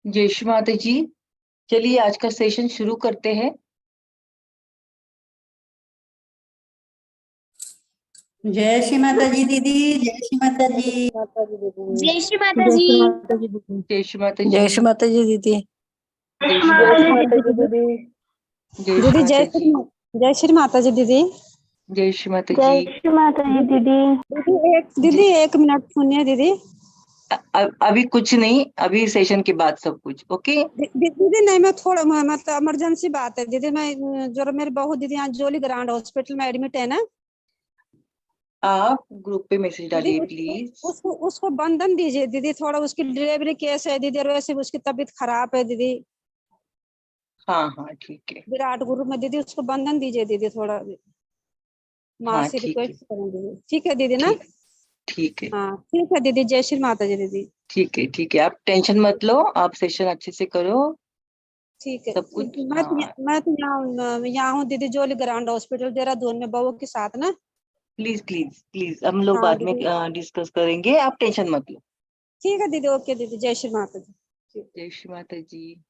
जय श्री माता जी। चलिए आज का सेशन शुरू करते हैं। जय श्री माता जी दीदी। जय श्री माता जी। जय श्री माता जी। जय श्री माता जी। जय श्री माता जी दीदी। जय श्री माता जी दीदी। जय श्री दीदी माता जी। जय श्री माता जी दीदी। जय श्री माता जय जी। श्री माता जी दीदी। दीदी एक मिनट सुनिए दीदी। अभी कुछ नहीं, अभी सेशन के बाद सब कुछ ओके। दीदी नहीं, मैं थोड़ा मतलब इमरजेंसी बात है दीदी। मैं जो मेरी बहू दीदी यहाँ जोली ग्रांड हॉस्पिटल में एडमिट है ना। आप ग्रुप पे मैसेज डालिए प्लीज। उसको बंधन दीजिए दीदी। थोड़ा उसकी डिलीवरी केस है दीदी, और वैसे भी उसकी तबीयत खराब है दीदी। हाँ हाँ ठीक है। विराट ग्रुप में दीदी उसको बंधन दीजिए दीदी। थोड़ा माँ हाँ से ठीक है। रिक्वेस्ट करें दीदी। ठीक है दीदी ना। ठीक है। हाँ ठीक है दीदी। जय श्री माता जी दीदी। ठीक है ठीक है, आप टेंशन मत लो, आप सेशन अच्छे से करो। ठीक है। सब कुछ हाँ। मैं तो यहाँ हूँ दीदी, जोली ग्रांड हॉस्पिटल देहरादून में बहू के साथ ना। प्लीज प्लीज प्लीज, हम लोग हाँ बाद में दीदी। डिस्कस करेंगे, आप टेंशन मत लो। ठीक है दीदी। ओके दीदी। जय श्री माता जी। जय श्री माता जी।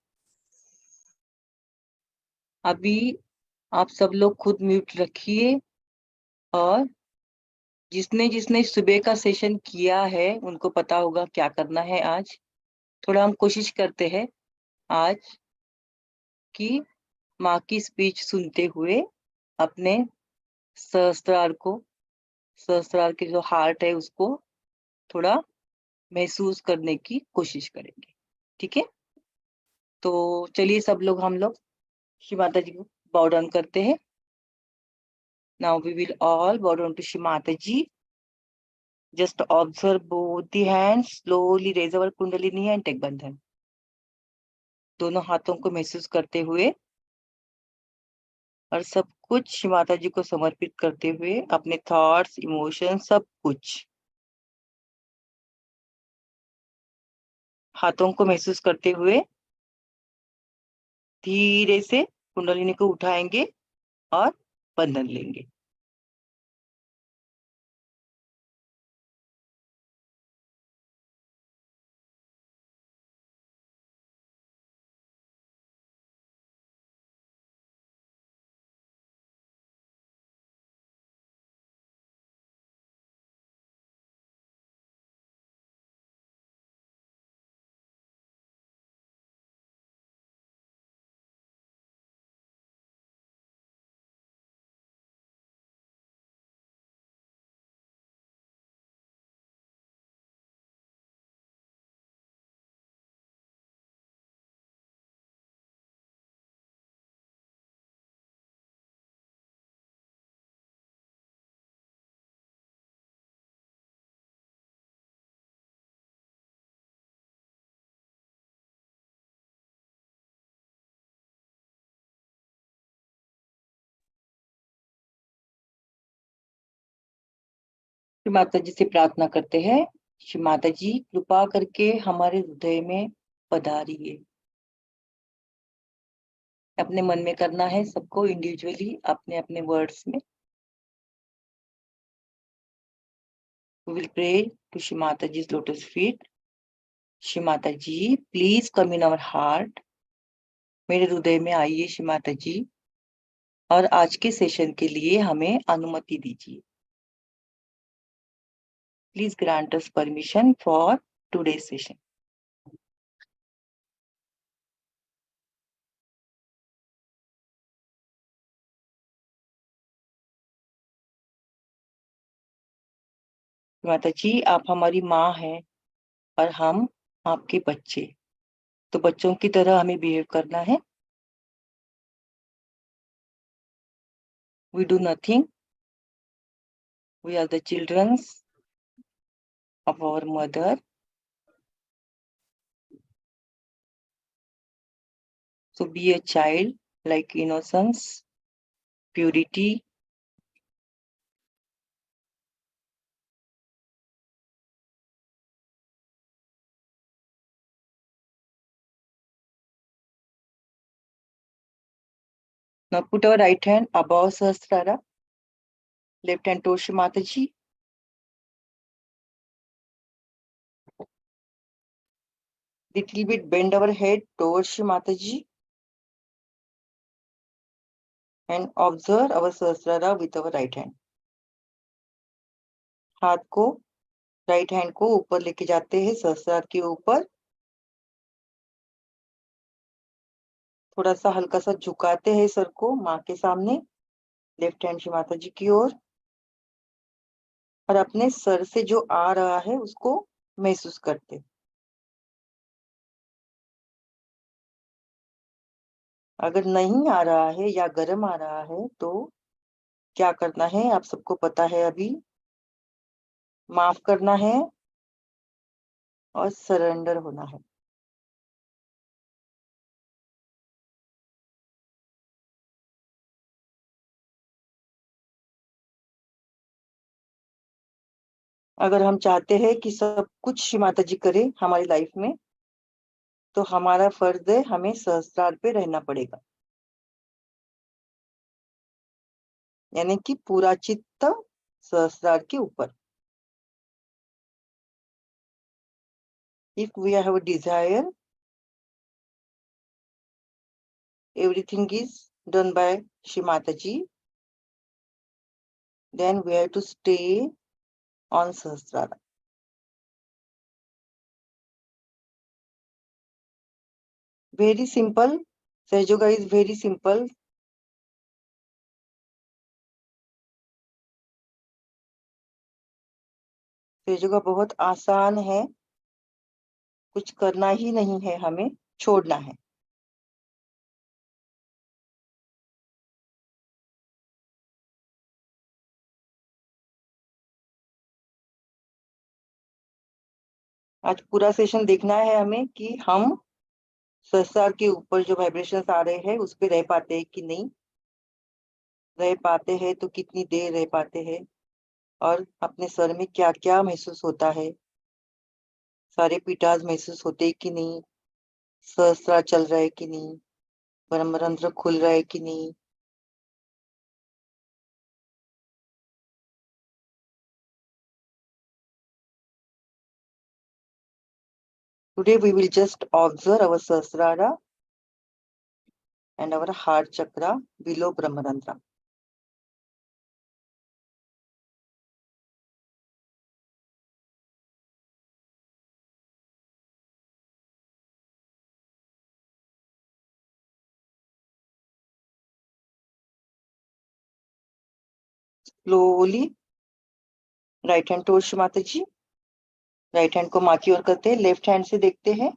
अभी आप सब लोग खुद म्यूट रखिए, और जिसने जिसने सुबह का सेशन किया है उनको पता होगा क्या करना है आज। थोड़ा हम कोशिश करते हैं आज कि माँ की स्पीच सुनते हुए अपने सहस्त्रार को, सहस्त्रार के जो हार्ट है उसको थोड़ा महसूस करने की कोशिश करेंगे। ठीक है, तो चलिए सब लोग, हम लोग श्री माता जी को बाउ डाउन करते हैं। Now we will all bow down to Shri Mata ji. Just observe both the hands. Slowly raise our kundalini and take bandhan. दोनों हाथों को महसूस करते हुए और सब कुछ श्री माता जी को समर्पित करते हुए, अपने थॉट्स, इमोशन, सब कुछ हाथों को महसूस करते हुए धीरे से कुंडलिनी को उठाएंगे और बंधन लेंगे। श्री माता जी से प्रार्थना करते हैं, श्री माता जी कृपा करके हमारे हृदय में पधारिए। अपने मन में करना है सबको इंडिविजुअली, अपने अपने वर्ड्स में। We will pray to Shri Mataji's lotus feet. Shri Mataji, please come in our heart. मेरे हृदय में आइए श्री माता जी, और आज के सेशन के लिए हमें अनुमति दीजिए। Please grant us permission for today's session. माता जी, आप हमारी माँ हैं और हम आपके बच्चे, तो बच्चों की तरह हमें बिहेव करना है। We do nothing. We are the children of our mother. So be a child like innocence, purity. Now put our right hand above Sahasrara, left hand towards Shri Little bit bend our head towards Shri Mataji and observe our Sahasrara with our right hand. हाथ को, right hand को ऊपर लेके जाते हैं सहस्रार के ऊपर, थोड़ा सा हल्का सा झुकाते हैं सर को माँ के सामने, लेफ्ट हैंड श्री माता जी की ओर, और अपने सर से जो आ रहा है उसको महसूस करते। अगर नहीं आ रहा है या गर्म आ रहा है तो क्या करना है आप सबको पता है, अभी माफ करना है और सरेंडर होना है। अगर हम चाहते हैं कि सब कुछ श्री माता जी करे हमारी लाइफ में, तो हमारा फर्ज है हमें सहस्त्रार पे रहना पड़ेगा, यानी कि पूरा चित्त सहस्त्रार के ऊपर। If we have a desire, everything is done by Shri Mataji, then we have to stay on Sahasrara. Very simple. Saj Yoga is very simple. सज योगा बहुत आसान है, कुछ करना ही नहीं है, हमें छोड़ना है। आज पूरा सेशन देखना है हमें कि हम सहस्रार के ऊपर जो वाइब्रेशंस आ रहे हैं उस पे रह पाते हैं कि नहीं, रह पाते हैं तो कितनी देर रह पाते हैं, और अपने सर में क्या क्या महसूस होता है, सारे पीठास महसूस होते हैं कि नहीं, सहस्रार चल रहा है कि नहीं, ब्रह्मरंध्र खुल रहा है कि नहीं। Today we will just observe our Sahasrara and our heart chakra below Brahmarandra. Slowly, right hand towards Mataji. Right hand को माँ की ओर करते हैं, लेफ्ट हैंड से देखते हैं,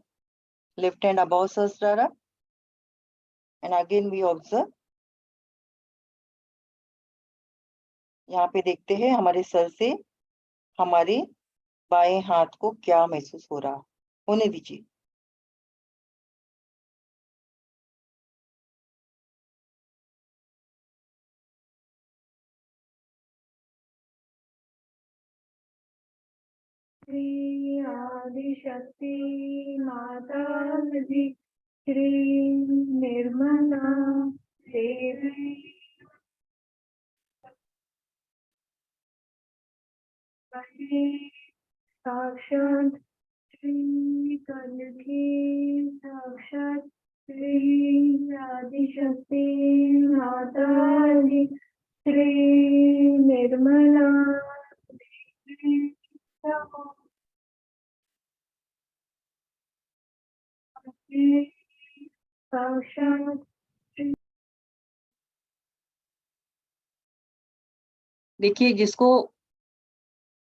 left hand above Sahasrara, and again we observe. यहाँ पे देखते हैं हमारे सर से हमारे बाएं हाथ को क्या महसूस हो रहा, होने दीजिए। श्री आदिशक्ति माता जी, श्री निर्मला देवी, साक्षात श्री कनकी, साक्षात श्री आदिशक्ति माता जी, श्री निर्मला देवी, साक्षात। देखिए, जिसको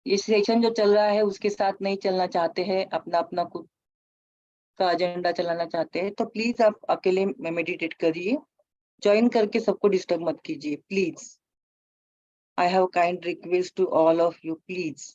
ये सेशन जो चल रहा है उसके साथ नहीं चलना चाहते हैं, अपना अपना खुद का एजेंडा चलाना चाहते हैं, तो प्लीज आप अकेले मेडिटेट करिए, ज्वाइन करके सबको डिस्टर्ब मत कीजिए please. I have kind request to all of you, please.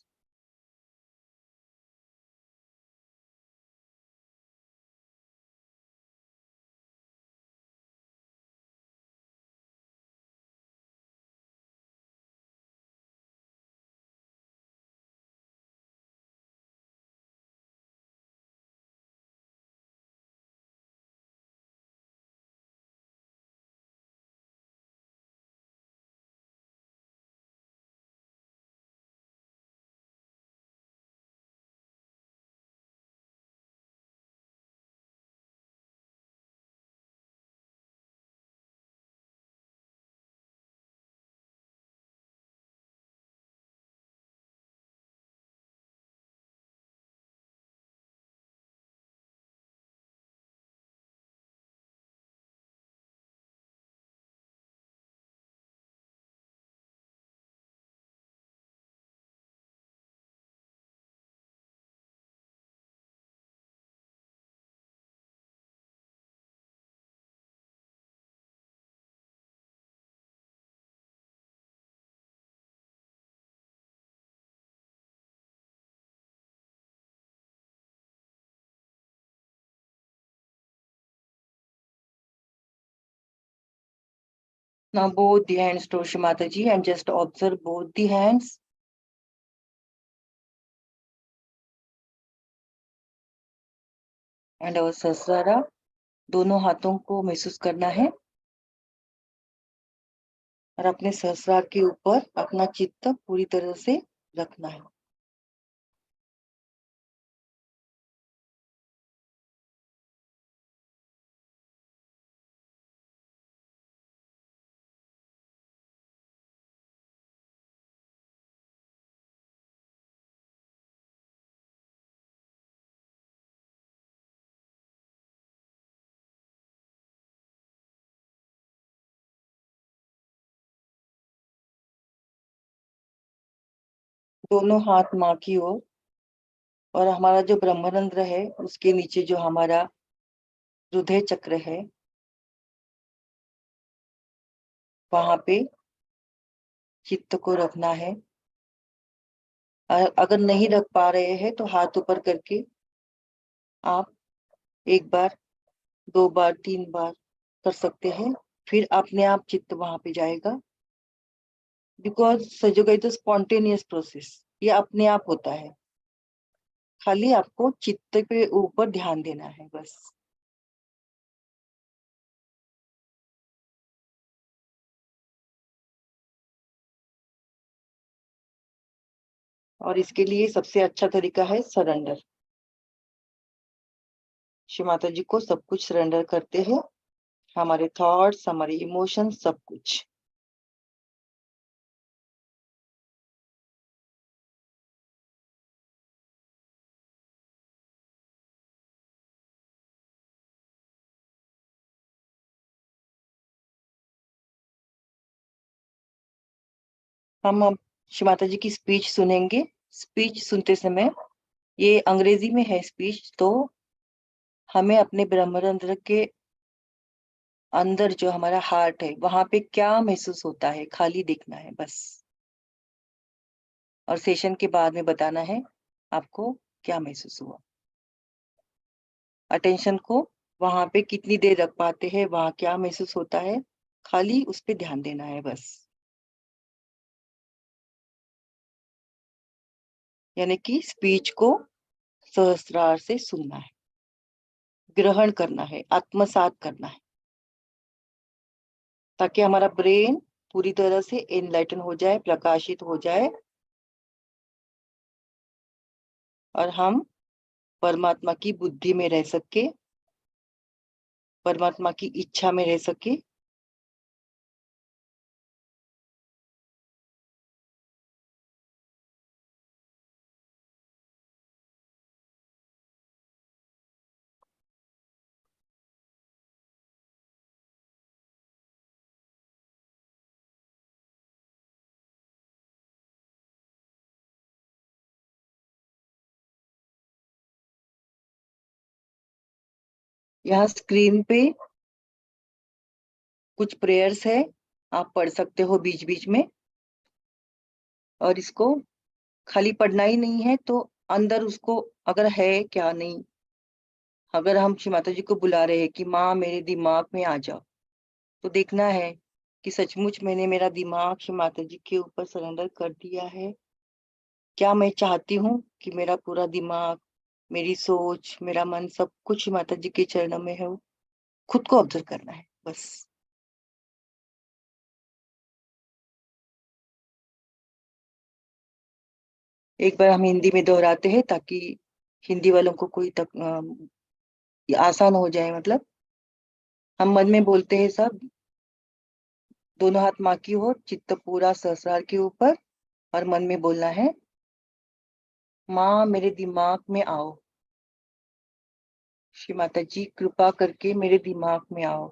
Now both the hands to Shri Mataji and just observe both the hands. And our Sahasrara, दोनों हाथों को महसूस करना है और अपने सहस्रार के ऊपर अपना चित्त पूरी तरह से रखना है। दोनों हाथ माँ की ओर और हमारा जो ब्रह्मरंध्र है उसके नीचे जो हमारा हृदय चक्र है वहां पे चित्त को रखना है। अगर नहीं रख पा रहे हैं तो हाथ ऊपर करके आप एक बार, दो बार, तीन बार कर सकते हैं, फिर अपने आप चित्त वहां पे जाएगा। बिकॉज सजोगा इज स्पॉन्टेनियस प्रोसेस, ये अपने आप होता है, खाली आपको चित्त पे ऊपर ध्यान देना है बस। और इसके लिए सबसे अच्छा तरीका है सरेंडर। श्री माता जी को सब कुछ सरेंडर करते हैं, हमारे थॉट्स, हमारे इमोशंस, सब कुछ। हम अब श्री माता जी की स्पीच सुनेंगे। स्पीच सुनते समय, ये अंग्रेजी में है स्पीच, तो हमें अपने ब्रह्मरंध्र के अंदर जो हमारा हार्ट है वहां पे क्या महसूस होता है खाली देखना है बस। और सेशन के बाद में बताना है आपको क्या महसूस हुआ। अटेंशन को वहां पे कितनी देर रख पाते हैं, वहां क्या महसूस होता है, खाली उस पे ध्यान देना है बस। यानी कि स्पीच को सहस्रार से सुनना है, ग्रहण करना है, आत्मसात करना है, ताकि हमारा ब्रेन पूरी तरह से एनलाइटन हो जाए, प्रकाशित हो जाए और हम परमात्मा की बुद्धि में रह सके, परमात्मा की इच्छा में रह सके। यहाँ स्क्रीन पे कुछ प्रेयर्स है, आप पढ़ सकते हो बीच बीच में। और इसको खाली पढ़ना ही नहीं है, तो अंदर उसको अगर है क्या नहीं, अगर हम श्री माता जी को बुला रहे हैं कि माँ मेरे दिमाग में आ जाओ, तो देखना है कि सचमुच मैंने मेरा दिमाग श्री माता जी के ऊपर सरेंडर कर दिया है। क्या मैं चाहती हूँ कि मेरा पूरा दिमाग, मेरी सोच, मेरा मन, सब कुछ श्री माता जी के चरणों में हो। खुद को ऑब्जर्व करना है बस। एक बार हम हिंदी में दोहराते हैं ताकि हिंदी वालों को कोई आसान हो जाए। मतलब हम मन में बोलते हैं सब, दोनों हाथ माँ की ओर, चित्त पूरा सहस्रार के ऊपर, और मन में बोलना है माँ मेरे दिमाग में आओ, श्री माता जी कृपा करके मेरे दिमाग में आओ,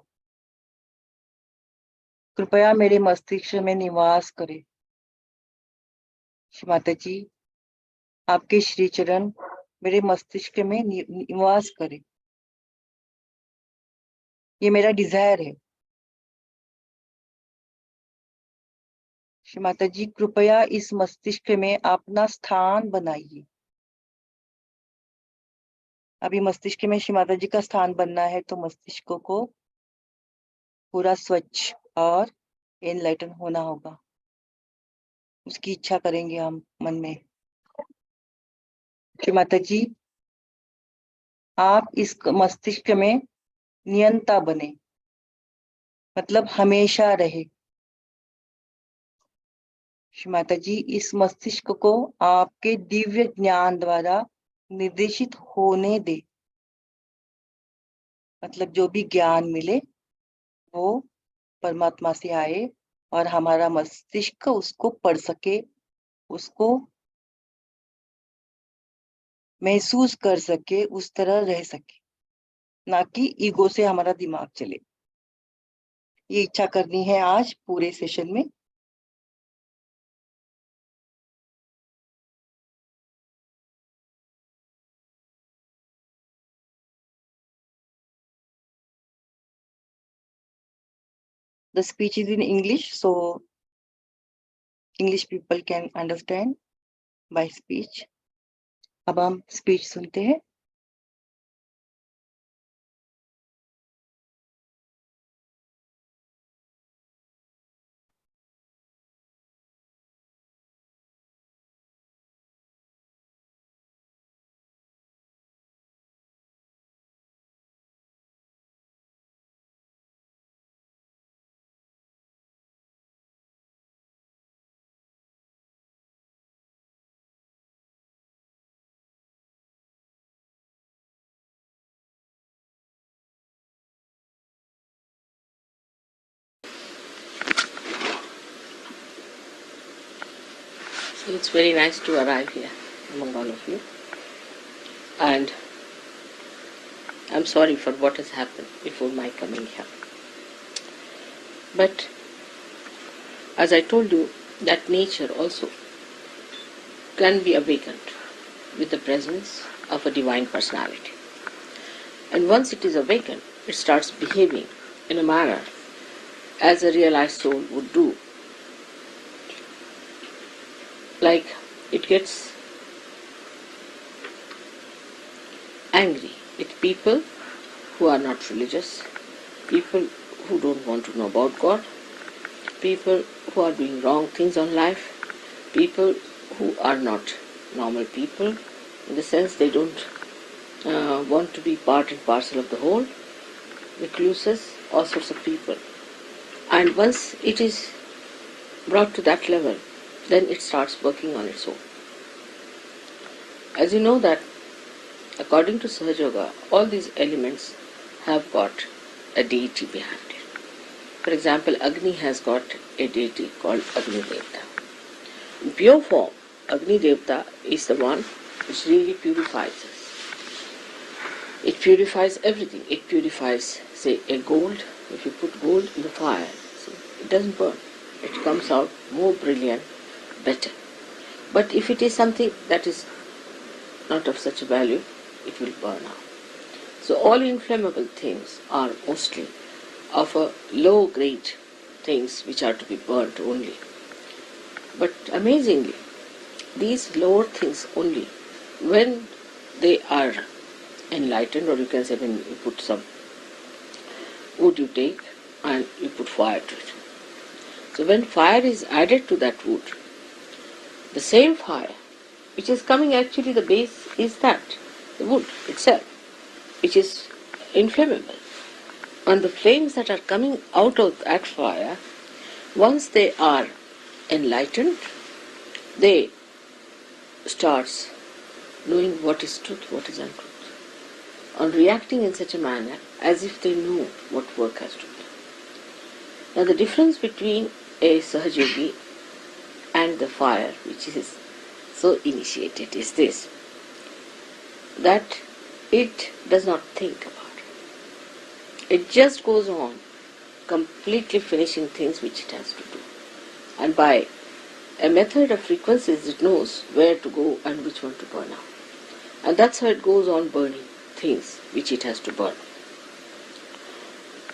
कृपया मेरे मस्तिष्क में निवास करे। श्री माता जी आपके श्री चरण मेरे मस्तिष्क में निवास करे, ये मेरा डिजायर है। श्री माता जी कृपया इस मस्तिष्क में अपना स्थान बनाइए। अभी मस्तिष्क में श्री माता जी का स्थान बनना है, तो मस्तिष्क को पूरा स्वच्छ और एनलाइटन होना होगा, उसकी इच्छा करेंगे हम मन में। श्री माता जी, आप इस मस्तिष्क में नियंता बने, मतलब हमेशा रहे। श्री माता जी, इस मस्तिष्क को आपके दिव्य ज्ञान द्वारा निर्देशित होने दे, मतलब जो भी ज्ञान मिले वो परमात्मा से आए और हमारा मस्तिष्क उसको पढ़ सके, उसको महसूस कर सके, उस तरह रह सके, ना कि ईगो से हमारा दिमाग चले। ये इच्छा करनी है आज पूरे सेशन में। The speech is in English, so English people can understand by speech. अब हम स्पीच सुनते हैं। So it's very nice to arrive here among all of you, and I'm sorry for what has happened before my coming here. But as I told you, that nature also can be awakened with the presence of a divine personality. And once it is awakened, it starts behaving in a manner as a realized soul would do. Like it gets angry with people who are not religious, people who don't want to know about God, people who are doing wrong things on life, people who are not normal people, in the sense they don't want to be part and parcel of the whole, recluses, all sorts of people. And once it is brought to that level, then it starts working on its own. As you know that, according to Sahaja Yoga, all these elements have got a deity behind it. For example, Agni has got a deity called Agni Devta. In pure form, Agni Devta is the one which really purifies us. It purifies everything. It purifies, say, a gold. If you put gold in the fire, see, it doesn't burn. It comes out more brilliant, better. But if it is something that is not of such a value, it will burn out. So all inflammable things are mostly of a low grade things which are to be burnt only. But amazingly, these lower things only, when they are enlightened, or you can say when you put some wood you take and you put fire to it. So when fire is added to that wood, the same fire which is coming, actually the base is that, the wood itself, which is inflammable. And the flames that are coming out of that fire, once they are enlightened, they starts knowing what is truth, what is untruth, and reacting in such a manner as if they know what work has to be done. Now the difference between a Sahajogi and the fire which is so initiated is this, that it does not think about it. It just goes on completely finishing things which it has to do. And by a method of frequencies it knows where to go and which one to burn out. And that's how it goes on burning things which it has to burn.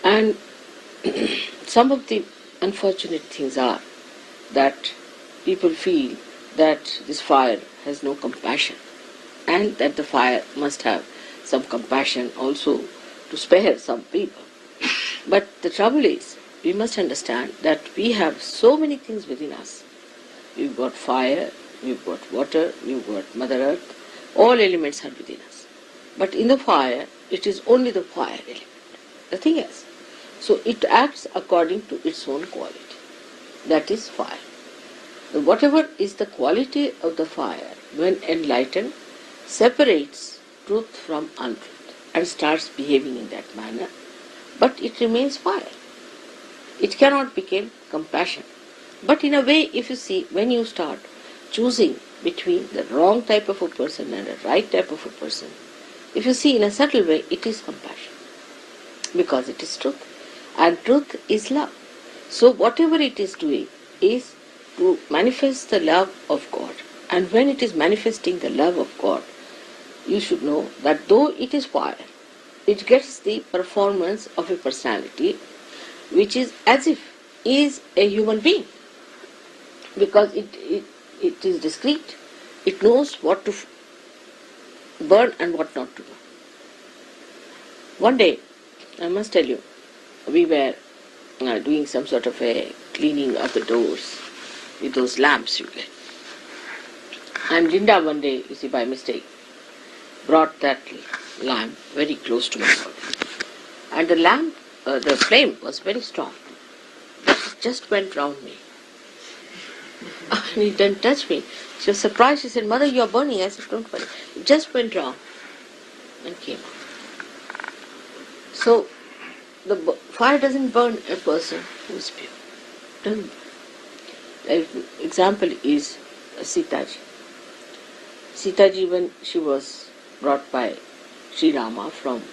And some of the unfortunate things are that people feel that this fire has no compassion, and that the fire must have some compassion also to spare some people. But the trouble is, we must understand that we have so many things within us. We've got fire, we've got water, we've got Mother Earth. All elements are within us. But in the fire, it is only the fire element. Nothing else. So it acts according to its own quality. That is fire. So whatever is the quality of the fire, when enlightened, separates truth from untruth and starts behaving in that manner, but it remains fire. It cannot become compassion. But in a way, if you see, when you start choosing between the wrong type of a person and a right type of a person, if you see in a subtle way, it is compassion. Because it is truth. And truth is love. So whatever it is doing is to manifest the love of God. And when it is manifesting the love of God, you should know that though it is fire, it gets the performance of a personality which is as if is a human being. Because it is discreet. It knows what to burn and what not to burn. One day, I must tell you, we were doing some sort of a cleaning of the doors with those lamps you get. And Linda one day, you see, by mistake, brought that lamp very close to my body. And the lamp, the flame was very strong. But it just went round me. And it didn't touch me. She was surprised. She said, "Mother, you are burning." I said, "Don't worry." It just went round and came out. So, the fire doesn't burn a person who is pure. Doesn't. An example is Sitaji. Sitaji, when she was brought by Sri Rama from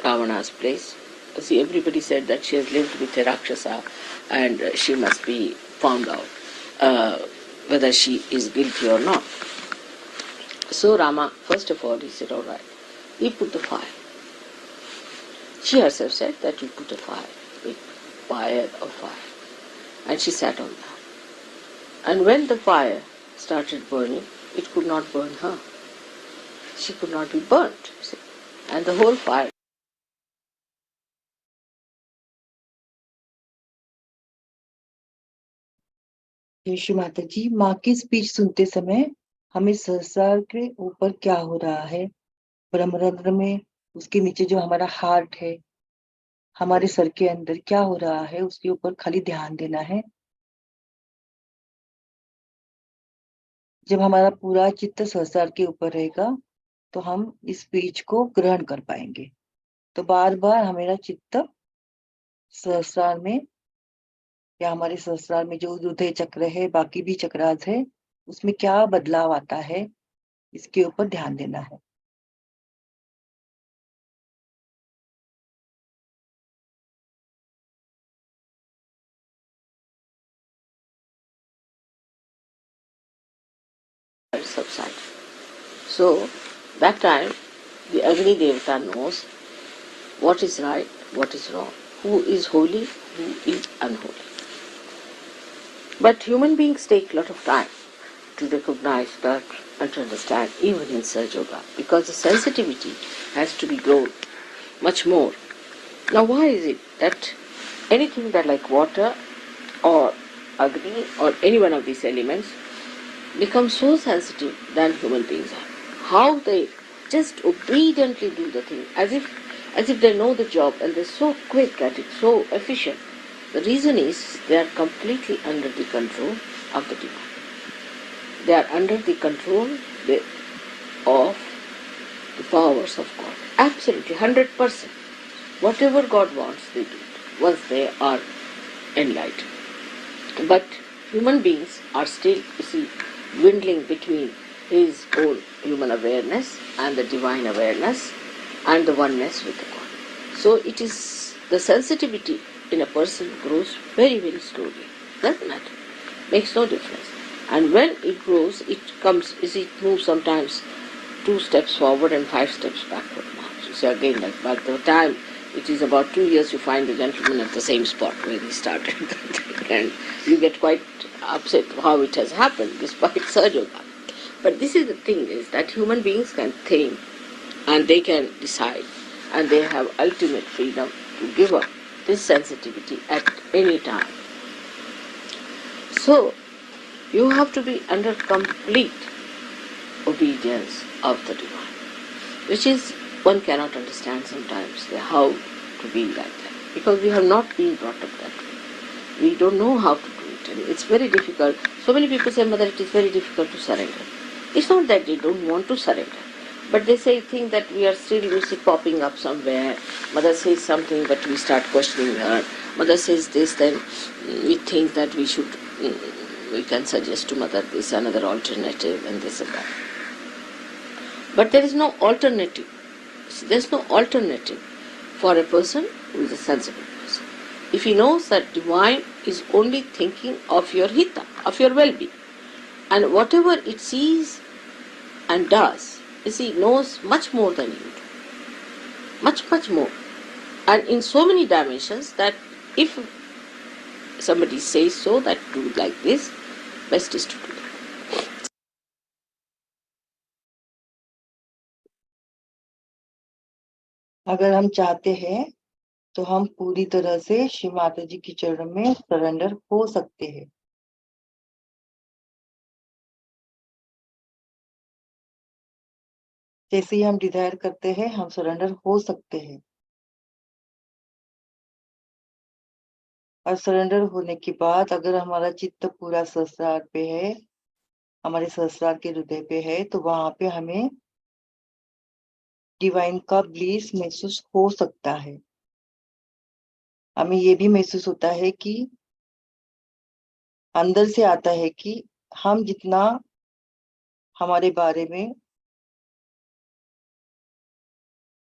Ravana's place, see, everybody said that she has lived with a Rakshasa and she must be found out whether she is guilty or not. So Rama, first of all, he said, all right, we put the fire. She herself said that you put a fire, a fire of fire. And she sat on that. And when the fire started burning, it could not burn her. She could not be burnt. See? And the whole fire. यीशु माता जी, माँ की speech सुनते समय हमें संसार के ऊपर क्या हो रहा है, ब्रह्मांड में उसके नीचे जो हमारा हार्ट है, हमारे सर के अंदर क्या हो रहा है, उसके ऊपर खाली ध्यान देना है। जब हमारा पूरा चित्त संसार के ऊपर रहेगा तो हम इस स्पीच को ग्रहण कर पाएंगे। तो बार बार हमारा चित्त संसार में या हमारे सहस्रार में जो हृदय चक्र है, बाकी भी चक्रास है, उसमें क्या बदलाव आता है, इसके ऊपर ध्यान देना है। Subside. So that time the Agni Devata knows what is right, what is wrong, who is holy, who is unholy. But human beings take a lot of time to recognize that and to understand, even in Sahaja Yoga, because the sensitivity has to be grown much more. Now why is it that anything that like water or Agni or any one of these elements become so sensitive than human beings are? How they just obediently do the thing as if they know the job and they're so quick at it, so efficient. The reason is they are completely under the control of the divine. They are under the control of the powers of God. Absolutely, 100%. Whatever God wants, they do it once they are enlightened. But human beings are still, you see, dwindling between his own human awareness and the divine awareness and the oneness with the God. So it is the sensitivity in a person grows very, very slowly. Doesn't matter. Makes no difference. And when it grows, it comes, it moves sometimes 2 steps forward and 5 steps backward. So again, like by the time it is about 2 years, you find the gentleman at the same spot where he started. And you get quite upset how it has happened despite Sahaja Yoga. But this is the thing, is that human beings can think and they can decide and they have ultimate freedom to give up this sensitivity at any time. So, you have to be under complete obedience of the divine, which is one cannot understand sometimes how to be like that, because we have not been brought up that way. We don't know how to do it, and it's very difficult. So many people say, Mother, it is very difficult to surrender. It's not that they don't want to surrender, but they think that we are still popping up somewhere. Mother says something, but we start questioning her. Mother says this, then we think that we can suggest to Mother this another alternative and this and that. But there is no alternative. There's no alternative for a person who is a sensible person. If he knows that divine is only thinking of your hita, of your well-being, and whatever it sees and does, knows much more than you do. Much, much more. And in so many dimensions that if somebody says so, that do like this, best is to do that. अगर हम चाहते हैं तो हम पूरी तरह से श्री माता जी की चरण में सरेंडर हो सकते हैं। जैसे ही हम डिजायर करते हैं हम सरेंडर हो सकते हैं, और सरेंडर होने के बाद अगर हमारा चित्त पूरा सहस्रार पे है, हमारे सहस्रार के हृदय पे है, तो वहां पे हमें डिवाइन का ब्लीस महसूस हो सकता है। हमें ये भी महसूस होता है कि अंदर से आता है कि हम जितना हमारे बारे में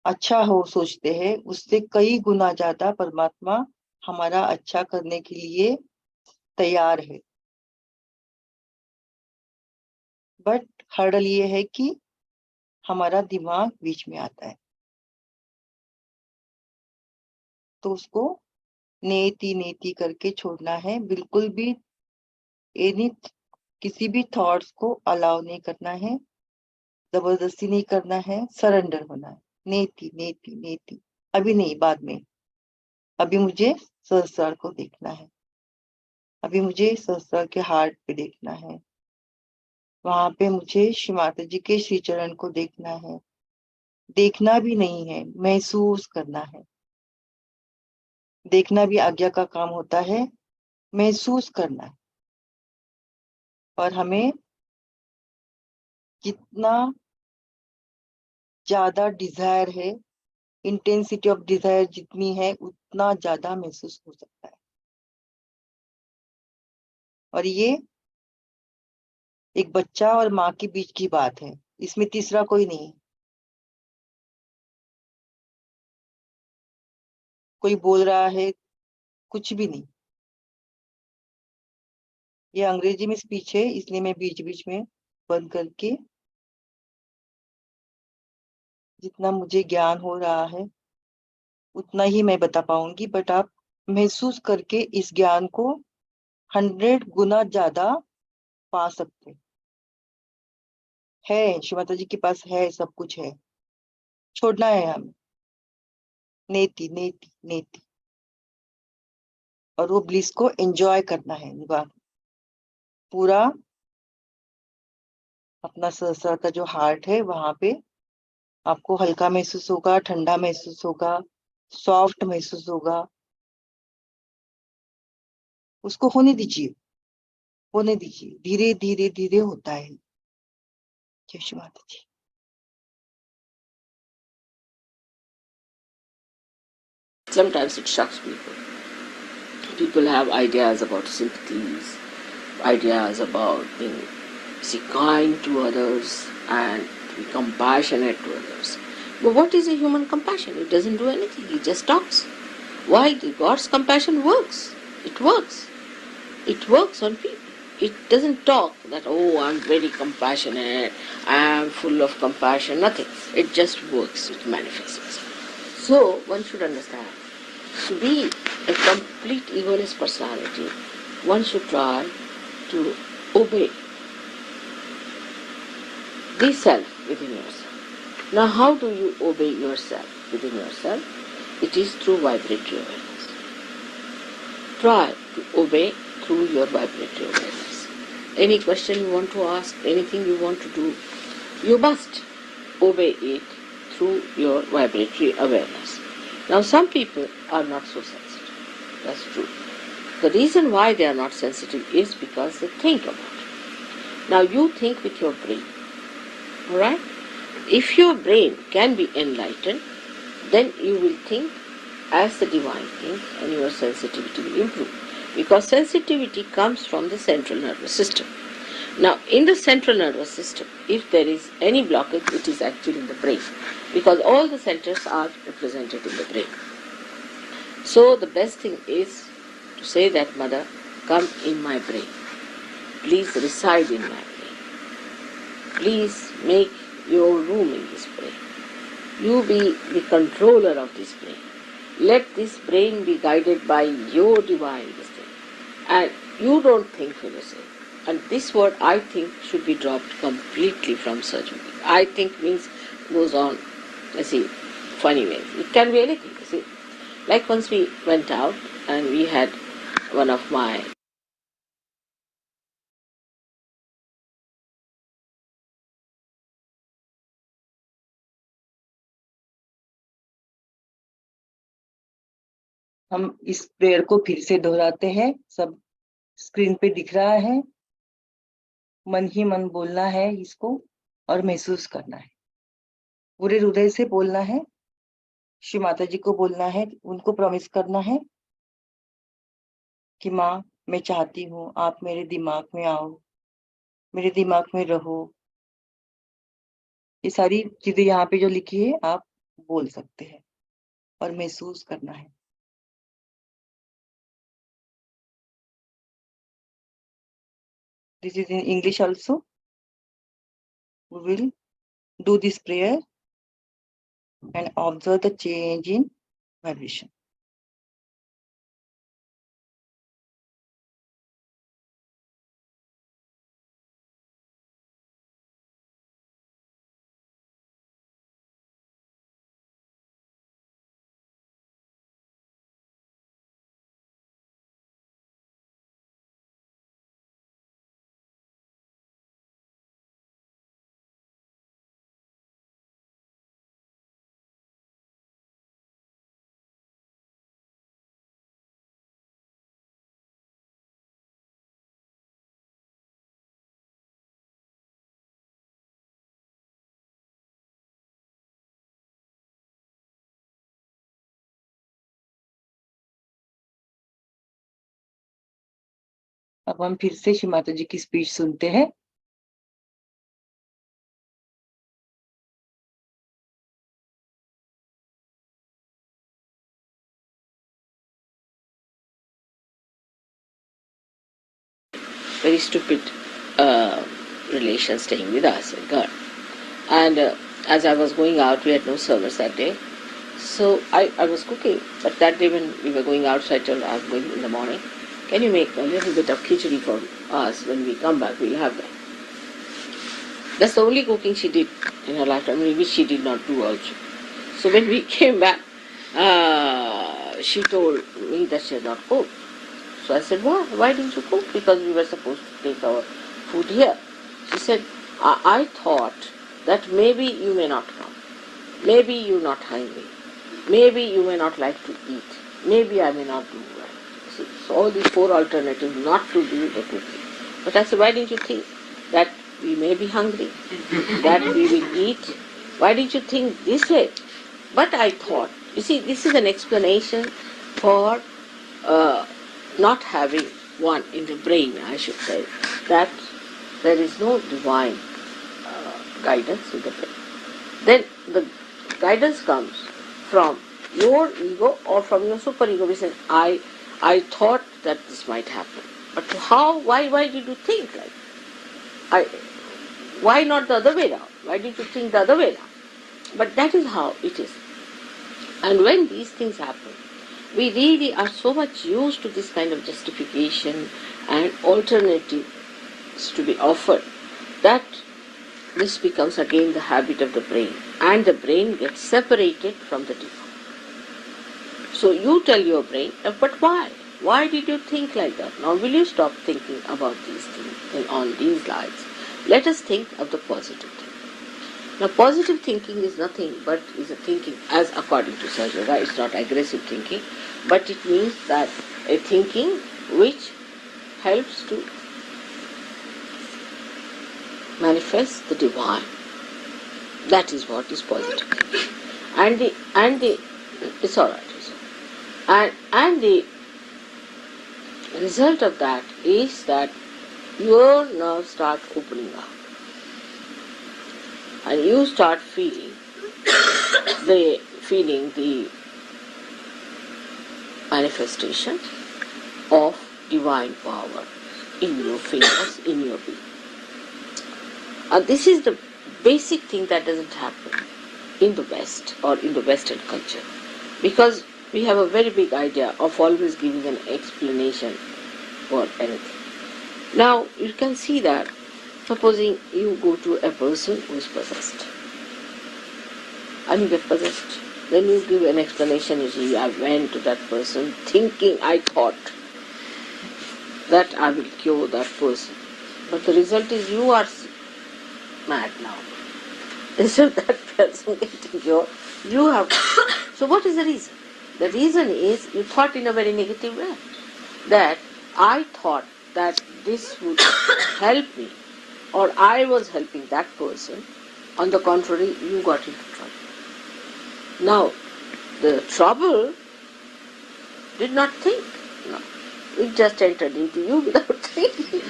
अच्छा हो सोचते हैं, उससे कई गुना ज्यादा परमात्मा हमारा अच्छा करने के लिए तैयार है। बट हर्डल ये है कि हमारा दिमाग बीच में आता है, तो उसको नेति नेति करके छोड़ना है। बिल्कुल भी किसी भी थॉट्स को अलाउ नहीं करना है, जबरदस्ती नहीं करना है, सरेंडर होना है। नेति नेति नेति, अभी नहीं, बाद में। अभी मुझे सहस्रार को देखना है, अभी मुझे सहस्रार के हार्ट पे देखना है, वहां पे मुझे श्री माता जी के श्री चरण को देखना है। देखना भी नहीं है, महसूस करना है। देखना भी आज्ञा का काम होता है, महसूस करना है। और हमें जितना ज्यादा डिजायर है, इंटेंसिटी ऑफ डिजायर जितनी है, उतना ज्यादा महसूस हो सकता है। और ये एक बच्चा और माँ के बीच की बात है, इसमें तीसरा कोई नहीं है। कोई बोल रहा है, कुछ भी नहीं। ये अंग्रेजी में स्पीच है, इसलिए मैं बीच बीच में बंद करके जितना मुझे ज्ञान हो रहा है उतना ही मैं बता पाऊंगी। बट आप महसूस करके इस ज्ञान को 100 गुना ज्यादा पा सकते है। श्री माता जी के पास है, सब कुछ है, छोड़ना है हमें। नेति नेति नेति, और वो ब्लिस को एंजॉय करना है। पूरा अपना सहस्रार का जो हार्ट है वहां पे आपको हल्का महसूस होगा, ठंडा महसूस होगा, सॉफ्ट महसूस होगा। उसको होने दीजिए, होने दीजिए, धीरे धीरे धीरे होता है। जय श्री माता जी। Sometimes it shocks people. People have ideas about sympathies, ideas about being kind to others and be compassionate to others. But what is a human compassion? It doesn't do anything. It just talks. Why? God's compassion works. It works. It works on people. It doesn't talk that, oh, I'm very compassionate, I'm full of compassion, nothing. It just works, it manifests. So, one should understand, to be a complete egoless personality, one should try to obey the self within yourself. Now, how do you obey yourself within yourself? It is through vibratory awareness. try to obey through your vibratory awareness. Any question you want to ask, anything you want to do, you must obey it through your vibratory awareness. Now, some people are not so sensitive. That's true. The reason why they are not sensitive is because they think about it. Now, you think with your brain. Alright? If your brain can be enlightened, then you will think as the divine thinks and your sensitivity will improve. Because sensitivity comes from the central nervous system. Now, in the central nervous system, if there is any blockage, it is actually in the brain. Because all the centers are represented in the brain. So, the best thing is to say that, Mother, come in my brain. Please reside in my brain. Please make your room in this brain. You be the controller of this brain. Let this brain be guided by your divine wisdom. And you don't think for yourself. And this word, I think, should be dropped completely from surgery. I think means goes on, funny ways. It can be anything, Like once we went out and we had one of my हम इस prayer को फिर से दोहराते हैं। सब screen पे दिख रहा है। मन ही मन बोलना है इसको और महसूस करना है। पूरे हृदय से बोलना है। श्री माता जी को बोलना है, उनको प्रॉमिस करना है कि माँ, मैं चाहती हूँ आप मेरे दिमाग में आओ, मेरे दिमाग में रहो। ये सारी चीजें यहाँ पे जो लिखी है आप बोल सकते हैं और महसूस करना है। This is in English also. We will do this prayer and observe the change in vibration. अब हम फिर से श्री माता जी की स्पीच सुनते हैं। very stupid relation staying with us and God. And as I was going out, we had no service that day. So I was cooking, but that day when we were going out, so I told her, I'm going in the morning. Can you make a little bit of khichdi for us? When we come back, we'll have that. That's the only cooking she did in her lifetime, which she did not do also. So when we came back, she told me that she had not cooked. So I said, why? Why didn't you cook? Because we were supposed to take our food here. She said, I thought that maybe you may not come. Maybe you're not hungry. Maybe you may not like to eat. Maybe I may not do well. See, so all these four alternatives not to do the cooking. But I said, why didn't you think that we may be hungry, that we will eat? Why didn't you think this way? But I thought, you see, this is an explanation for not having one in the brain, I should say, that there is no divine guidance in the brain. Then the guidance comes from your ego or from your superego. We say, I thought that this might happen. But how, why did you think like? Why not the other way around? Why did you think the other way around? But that is how it is. And when these things happen, we really are so much used to this kind of justification and alternatives to be offered that this becomes again the habit of the brain, and the brain gets separated from the divine. So you tell your brain, but why? why did you think like that? Now will you stop thinking about these things and on these lines? Let us think of the positive thing. Now positive thinking is nothing but is a thinking, as according to Sajara, it's not aggressive thinking, but it means that a thinking which helps to manifest the divine. That is what is positive thinking. It's alright. And the result of that is that your nerves start opening up. And you start feeling the manifestation of divine power in your fingers, in your being. And this is the basic thing that doesn't happen in the West or in the Western culture, because we have a very big idea of always giving an explanation for anything. Now you can see that, supposing you go to a person who is possessed and you get possessed, then you give an explanation. You see, I went to that person thinking, I thought that I will cure that person, but the result is you are mad now. Instead of that person getting cured, you have. So what is the reason? The reason is you thought in a very negative way, that I thought that this would help me, or I was helping that person. On the contrary, you got into trouble. Now, the trouble did not think. No. It just entered into you without thinking.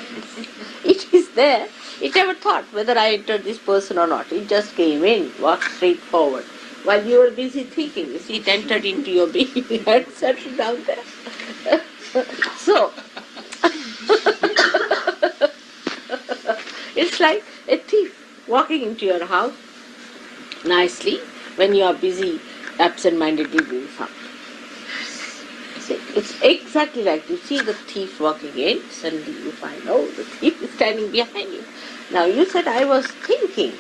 It is there. It never thought whether I entered this person or not. It just came in, walked straight forward. While you were busy thinking, you see, it entered into your being and settled down there. So, it's like a thief walking into your house nicely when you are busy absent-mindedly doing something. See, it's exactly like you see the thief walking in, suddenly you find, oh, the thief is standing behind you. Now you said, I was thinking.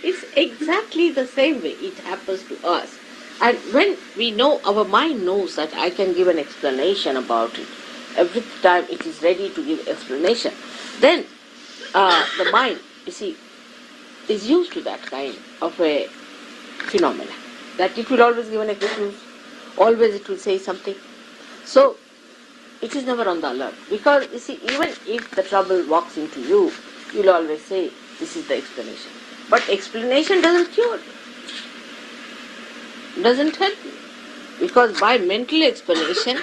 It's exactly the same way it happens to us. And when we know, our mind knows that I can give an explanation about it, every time it is ready to give explanation, then the mind, you see, is used to that kind of a phenomena, that it will always give an excuse, always it will say something. So it is never on the alert, because you see, even if the trouble walks into you, you will always say, this is the explanation. But explanation doesn't cure you, doesn't help you, because by mental explanation,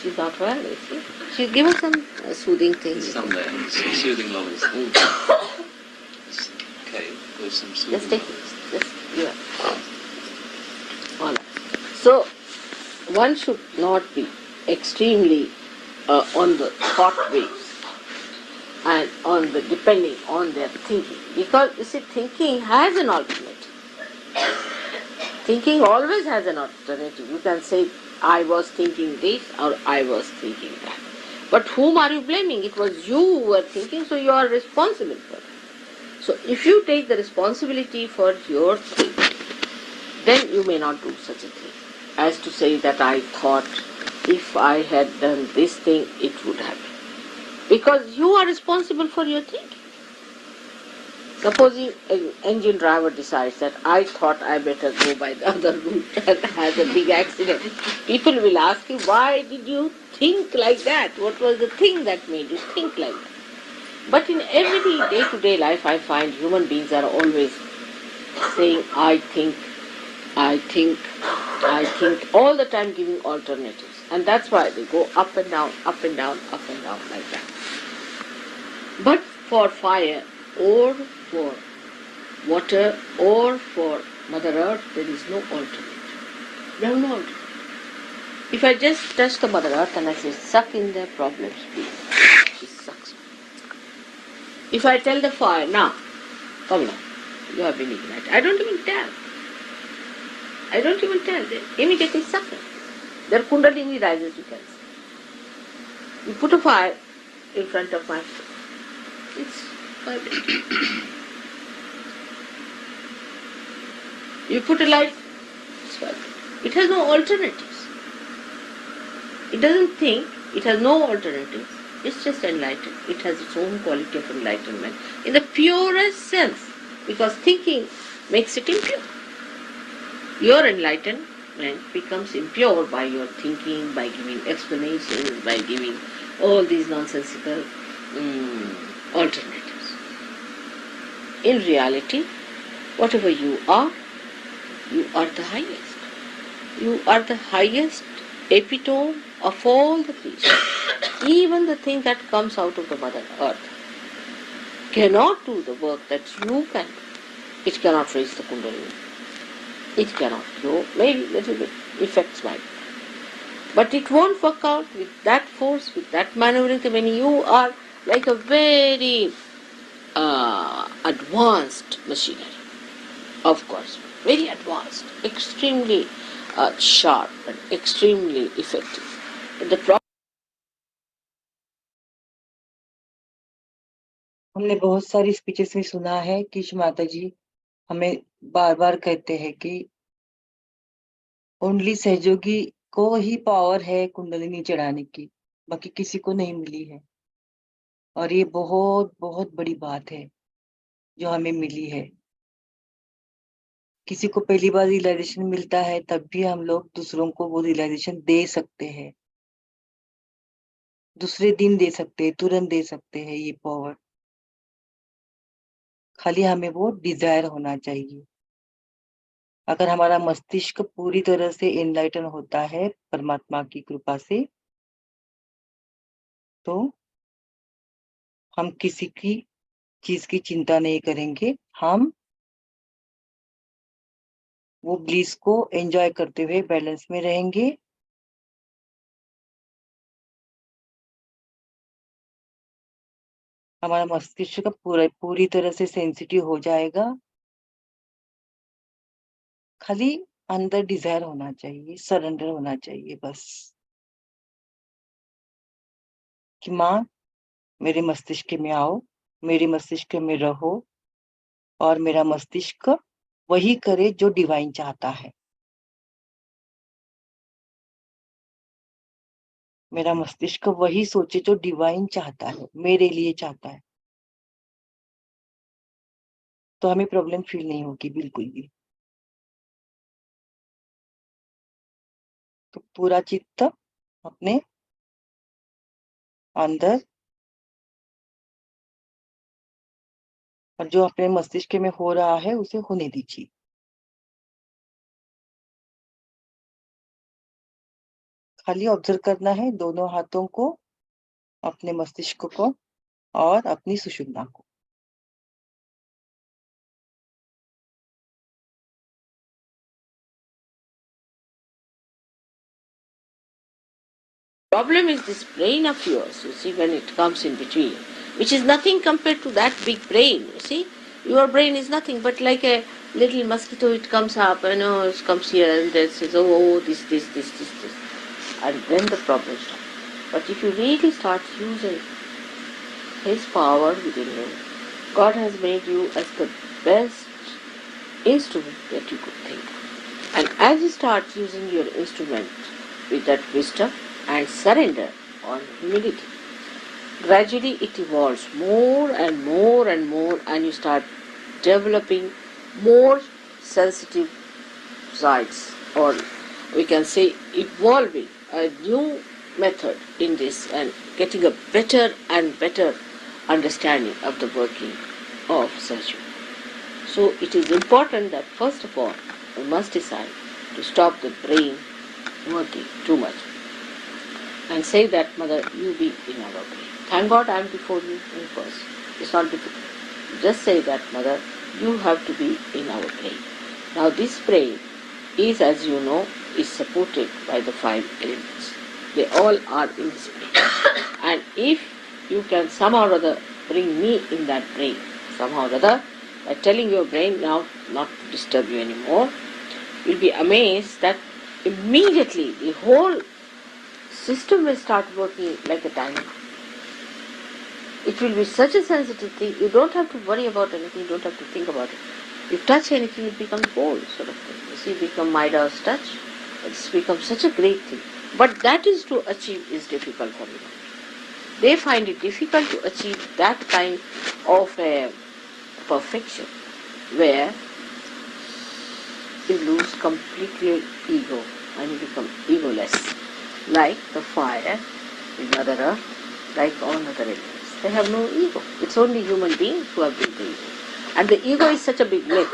she's not well, you see. She'll give us some soothing things. Some there, soothing novels. Okay, there's some soothing Just take novels. it. Just give it. All right. So, one should not be extremely on the thought waves and on the depending on their thinking, because you see, thinking has an alternative. Thinking always has an alternative. You can say, I was thinking this or I was thinking that. But whom are you blaming? It was you who were thinking, so you are responsible for it. So if you take the responsibility for your thinking, then you may not do such a thing as to say that I thought if I had done this thing, it would happen. Because you are responsible for your thinking. Supposing an engine driver decides that I thought I better go by the other route and has a big accident, people will ask him, why did you think like that? What was the thing that made you think like that? But in every day-to-day life, I find human beings are always saying, I think, all the time giving alternatives. And that's why they go up and down, up and down, up and down like that. But for fire or for water or for Mother Earth, there is no alternative. There is no alternative. If I just touch the Mother Earth and I say, suck in their problems, please, she sucks. If I tell the fire, now, come now, you have been ignited. I don't even tell. They immediately suck it. Their kundalini rises, you can see. You put a fire in front of my foot. It's vibrating. You put a light, it has no alternatives. It doesn't think, it has no alternatives. It's just enlightened. It has its own quality of enlightenment in the purest sense, because thinking makes it impure. Your enlightenment becomes impure by your thinking, by giving explanations, by giving all these nonsensical alternatives. In reality, whatever you are the highest. You are the highest epitome of all the creation. Even the thing that comes out of the Mother Earth cannot do the work that you can do. It cannot raise the Kundalini. It cannot go, maybe little bit effects might. But it won't work out with that force, with that maneuvering. When you are like a very advanced machinery, of course, very advanced, extremely sharp and extremely effective. But the problem हमने बहुत सारी speeches में सुना है कि माता जी हमें बार बार कहते हैं कि ओनली सहयोगी को ही पावर है कुंडलिनी चढ़ाने की, बाकी किसी को नहीं मिली है। और ये बहुत बहुत बड़ी बात है जो हमें मिली है। किसी को पहली बार रियलाइजेशन मिलता है तब भी हम लोग दूसरों को वो रियलाइजेशन दे सकते हैं, दूसरे दिन दे सकते हैं, तुरंत दे सकते हैं ये पावर। खाली हमें वो डिजायर होना चाहिए। अगर हमारा मस्तिष्क पूरी तरह से एनलाइटन होता है परमात्मा की कृपा से, तो हम किसी की चीज की चिंता नहीं करेंगे। हम वो ब्लिस को एंजॉय करते हुए बैलेंस में रहेंगे। हमारा मस्तिष्क पूरी तरह से सेंसिटिव हो जाएगा। खाली अंदर डिजायर होना चाहिए, सरेंडर होना चाहिए बस, कि माँ मेरे मस्तिष्क में आओ, मेरे मस्तिष्क में रहो और मेरा मस्तिष्क वही करे जो डिवाइन चाहता है। मेरा मस्तिष्क वही सोचे जो डिवाइन चाहता है, मेरे लिए चाहता है, तो हमें प्रॉब्लम फील नहीं होगी बिल्कुल भी। तो पूरा चित्त अपने अंदर और जो अपने मस्तिष्क में हो रहा है उसे होने दीजिए। खाली ऑब्जर्व करना है दोनों हाथों को, अपने मस्तिष्क को और अपनी सुषुम्ना को। problem is this brain of yours, you see, when it comes in between, which is nothing compared to that big brain, you see. Your brain is nothing but like a little mosquito. It comes up, it comes here and then says, oh, this. And then the problem starts. But if you really start using His power within you, God has made you as the best instrument that you could think of. And as you start using your instrument with that wisdom and surrender on humility, gradually it evolves more and more and more, and you start developing more sensitive sides, or we can say evolving a new method in this and getting a better and better understanding of the working of Sahaja. So it is important that first of all we must decide to stop the brain working too much and say that, Mother, you be in our brain. Thank God I am before you in first. It's not difficult. Just say that, Mother, you have to be in our brain. Now this brain is, as you know, is supported by the 5 elements. They all are in this brain. And if you can somehow or other bring me in that brain, somehow or other, by telling your brain now not to disturb you anymore, you'll be amazed that immediately the whole system will start working like a dynamo. It will be such a sensitive thing, you don't have to worry about anything, you don't have to think about it. You touch anything, it becomes gold, sort of thing. You see, become Midas touch. It's become such a great thing. But that is to achieve is difficult for them. They find it difficult to achieve that kind of a perfection where you lose completely ego and you become egoless, like the fire in Mother Earth, like all other elements. They have no ego. It's only human beings who have built the ego. And the ego is such a big myth.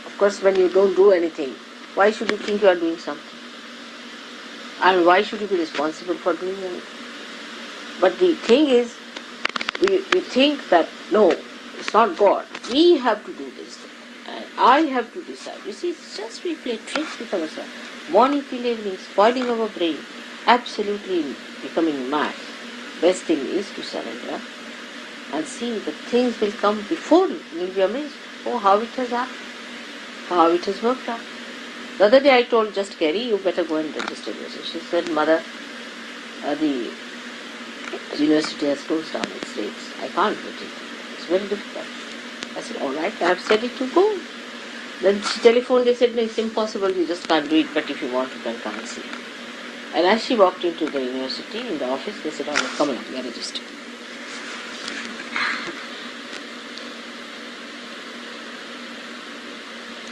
Of course, when you don't do anything, why should you think you are doing something? And why should you be responsible for doing anything? But the thing is, we think that, no, it's not God. We have to do this thing. And I have to decide. You see, it's just we play tricks with ourselves. Morning till evening, spoiling our brain, absolutely becoming mad. Best thing is to surrender and see that things will come before you. You will be amazed. Oh, how it has happened. How it has worked out. The other day I told just Kerry, you better go and register yourself. She said, Mother, the university has closed down its rates. I can't do it. It's very difficult. I said, all right, I have said it to go. Then she telephoned, they said, no, it's impossible, you just can't do it, but if you want, you can come and see. And as she walked into the university, in the office, they said, all right, come on, you are registered.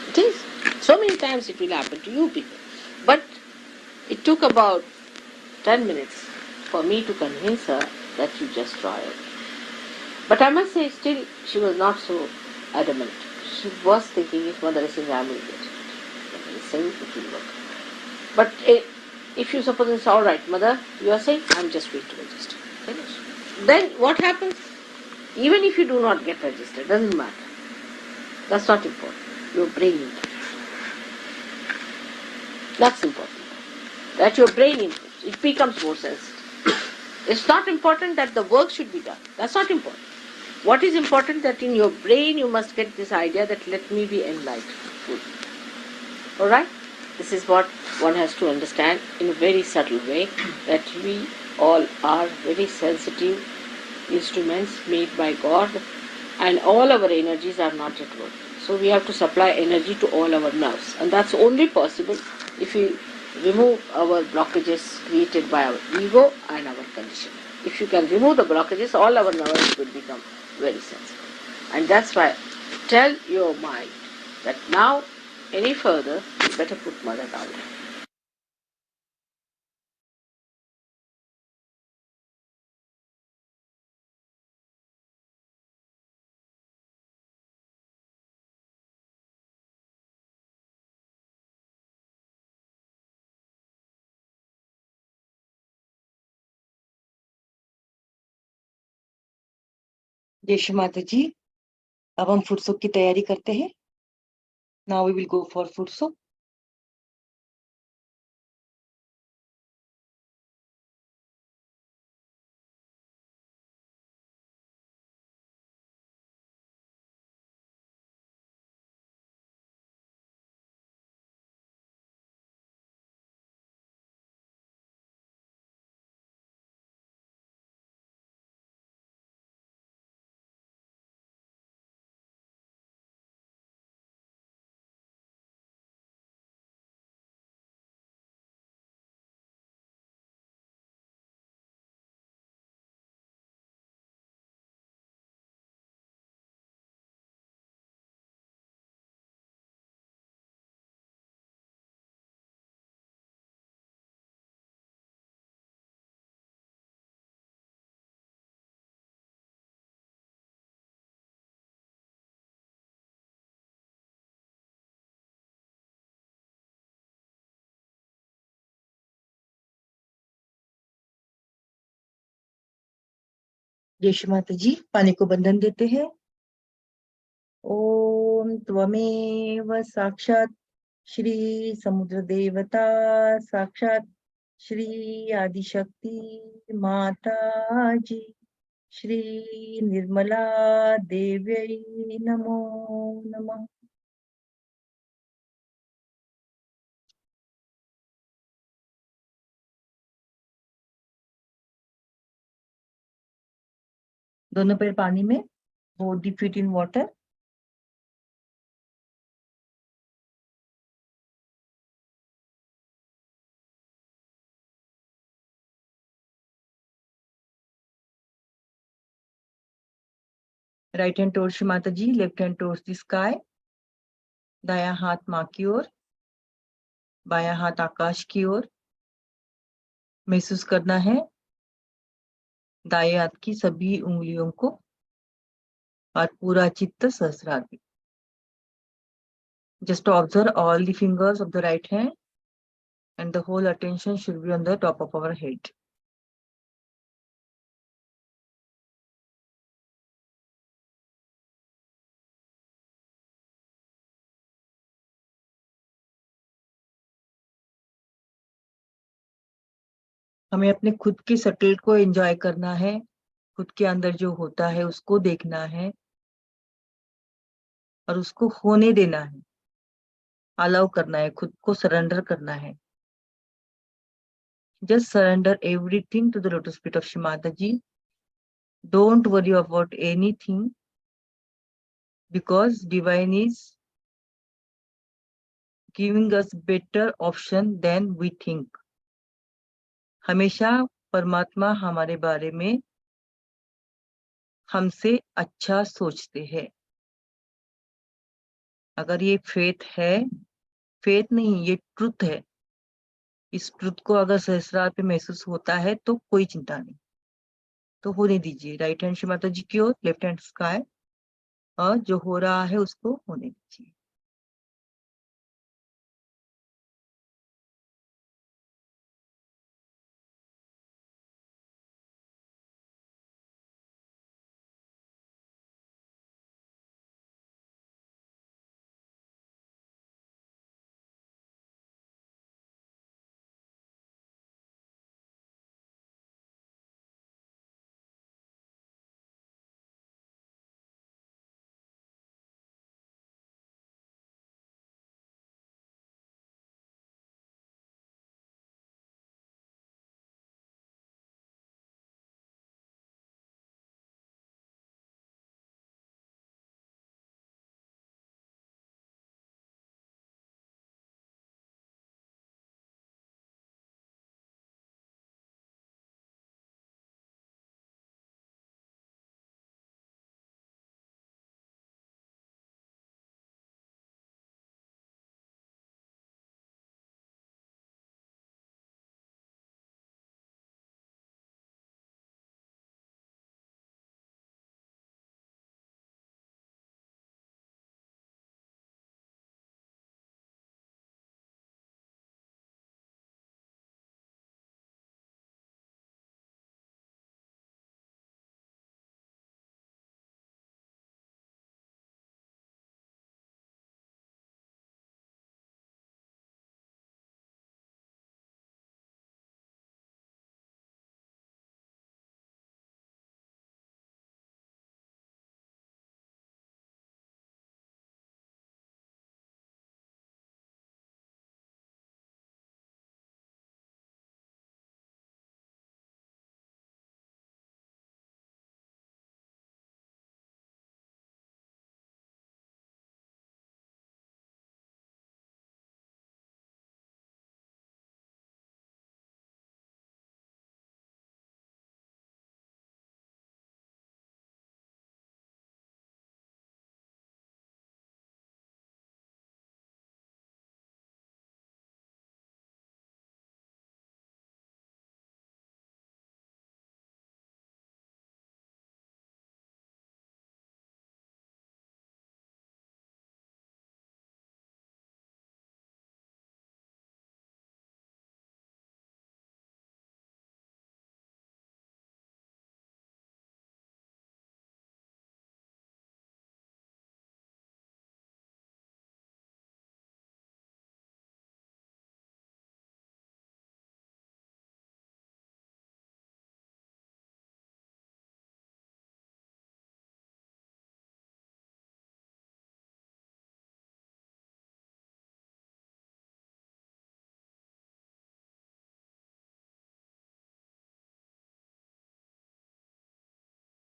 It is. So many times it will happen to you people. But it took about 10 minutes for me to convince her that you just try it. But I must say, still, she was not so adamant. She was thinking, if Mother is saying, I will get it. Mother is saying, it will work. But if you suppose it's all right, Mother, you are saying, I'm just going to register. Finish. Then what happens? Even if you do not get registered, doesn't matter. That's not important. Your brain improves. That's important. That your brain improves. It becomes more sensitive. It's not important that the work should be done. That's not important. What is important that in your brain you must get this idea that let me be enlightened. Alright? This is what one has to understand in a very subtle way, that we all are very sensitive instruments made by God, and all our energies are not at work. So we have to supply energy to all our nerves, and that's only possible if we remove our blockages created by our ego and our conditioning. If you can remove the blockages, all our nerves will become very sensitive. And that's why tell your mind that now, any further, you better put Mother down. जय श्री माता जी। अब हम फुटसुक की तैयारी करते हैं। Now we will go for foot soak. जय श्री माता जी। पानी को बंधन देते हैं। ओम त्वमेव साक्षात श्री समुद्र देवता, साक्षात श्री आदिशक्ति माता जी, श्री निर्मला देव्यै नमो नमः। दोनों पैर पानी में, both the feet in water. Right hand towards Shri Mata ji, left hand towards the sky. दायां हाथ माँ की ओर, बायां हाथ आकाश की ओर। महसूस करना है दाएं हाथ की सभी उंगलियों को और पूरा चित्त सहस्रार में। Just observe all the fingers of the right hand and the whole attention should be on the top of our head. हमें अपने खुद के सटल को एंजॉय करना है, खुद के अंदर जो होता है उसको देखना है और उसको होने देना है, अलाउ करना है, खुद को सरेंडर करना है। Just surrender everything to the lotus feet of Shri Mataji. Don't worry about anything because divine is giving us better option than we think. हमेशा परमात्मा हमारे बारे में हमसे अच्छा सोचते हैं। अगर ये फेथ है, फेथ नहीं, ये ट्रुथ है। इस ट्रुथ को अगर सहस्रार पे महसूस होता है तो कोई चिंता नहीं, तो होने दीजिए। राइट हैंड श्री माता जी की ओर, लेफ्ट हैंड स्काई, और जो हो रहा है उसको होने दीजिए।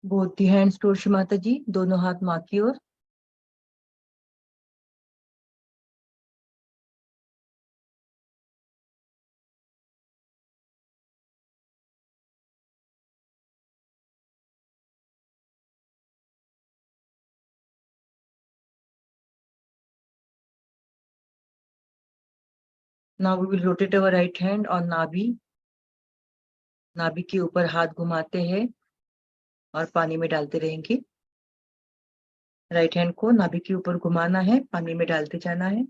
Both the hands towards Shri Mata जी, दोनों हाथ माँ की ओर। Now we will rotate our right hand on नाभि. नाभि के ऊपर हाथ घुमाते हैं और पानी में डालते रहेंगे. राइट हैंड को नाभि के ऊपर घुमाना है, पानी में डालते जाना है.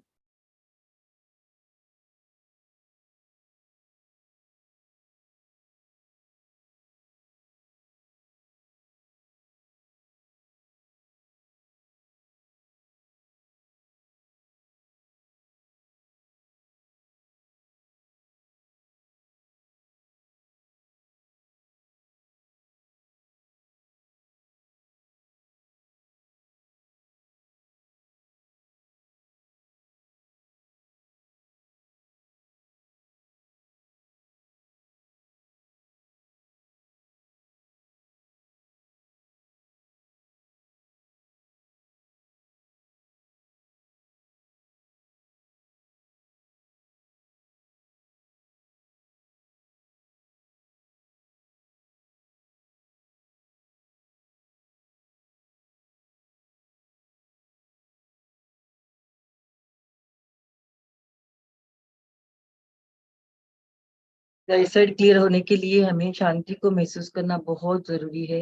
राइट साइड क्लियर होने के लिए हमें शांति को महसूस करना बहुत जरूरी है.